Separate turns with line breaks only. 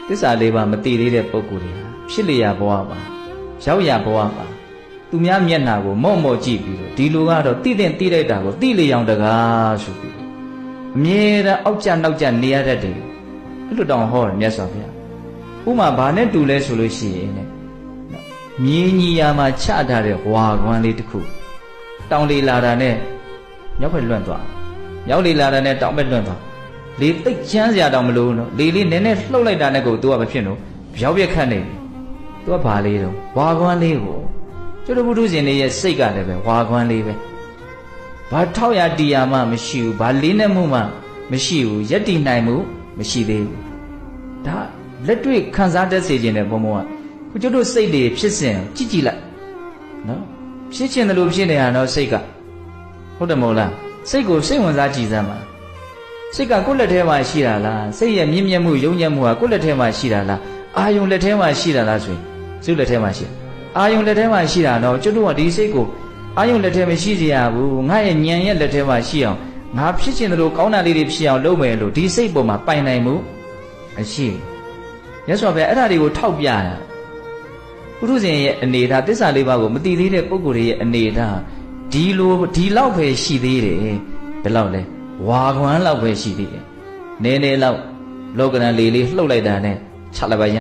သစ္စာလေးပါးမသိသေးတဲ့ပုဂ္ဂိုလ်တွေဟာဖြစ်လျာဘဝပါရောက်ရဘဝပါသူများမျက်နှာကိုမော့မော့ကြည့်ပြီးတော့ဒီလိုကတော့တိတဲ့တိလိုက်တာကိုတိလျောင်တကားဆိုပြီးအမြဲတမ်းအောက်ကျနောက်ကျနေရတတ်တယ်အဲ့လိုတောင်ဟောတယ်မြတ်စွာဘုရားဥမာဘာနဲ့တူလဲဆိုလို့ရှိရင်ねမြင်းကြီးရာမှာချထားတဲ့ဝါကွမ်းလေးတစ်ခုတောင်လေလာတာနဲ့မြောက်ဘက်လွန့်သွားမြောက်လေလာတာနဲ့တောင်ဘက်လွန့်သွားလေသိပ်ချမ်းစရာတောင်မလို့နော်လေလေးနည်းနည်းလှုပ်လိုက်တာနဲ့ကို तू ကမဖြစ်တော့ရောက်ပြက်ခတ်နေပြီ तू ကဘာလေးတော့ဝါကွမ်းလေးကိုကျွတ်ပုထုဇဉ်တွေရဲ့စိတ်ကလည်းပဲဝါကွမ်းလေးပဲဘာထောက်ရတီယာမှမရှိဘူးဘာလေးနဲ့မှုမှမရှိဘူးယက်တီနိုင်မှုမရှိသေးဘူးဒါလက်တွေ့ခံစားတတ်စေခြင်းတဲ့ဘုံဘုံကခုကျွတ်တို့စိတ်တွေဖြစ်စဉ်ကြည့်ကြည့်လိုက်နော်ဖြစ်ခြင်းတယ်လို့ဖြစ်နေတာနော်စိတ်ကဟုတ်တယ်မဟုတ်လားစိတ်ကိုစိတ်ဝင်စားကြည့်စမ်းပါစိတ်ကကိုယ့်လက်ထဲမှာရှိတာလားစိတ်ရဲ့မြင့်မြတ်မှုယုံညံ့မှုဟာကိုယ့်လက်ထဲမှာရှိတာလားအာယုံလက်ထဲမှာရှိတာလားဆိုရင်စိတ်လက်ထဲမှာရှိအာယုံလက်ထဲမှာရှိတာတော့ကျွတ်တို့ကဒီစိတ်ကိုအာယုံလက်ထဲမရှိစေရဘူးငါရဲ့ဉာဏ်ရဲ့လက်ထဲမှာရှိအောင်ငါဖြစ်ခြင်းတို့ကောင်းတာလေးတွေဖြစ်အောင်လုပ်မယ်လို့ဒီစိတ်ပေါ်မှာပိုင်နိုင်မှုမရှိရသော်ပဲအဲ့ဒါတွေကိုထောက်ပြတာပုထုဇဉ်ရဲ့အနေထားသစ္စာလေးပါးကိုမသိသေးတဲ့ပုဂ္ဂိုလ်ရဲ့အနေထားဒီလောက်ပဲရှိသေးတယ်ဘယ်လောက်လဲဝါခွမ်းလောက်ပဲရှိသေးတယ်နည်းနည်းလောက်လောကရန်လေးလှုပ်လိုက်တာနဲ့ချလိုက်ပါ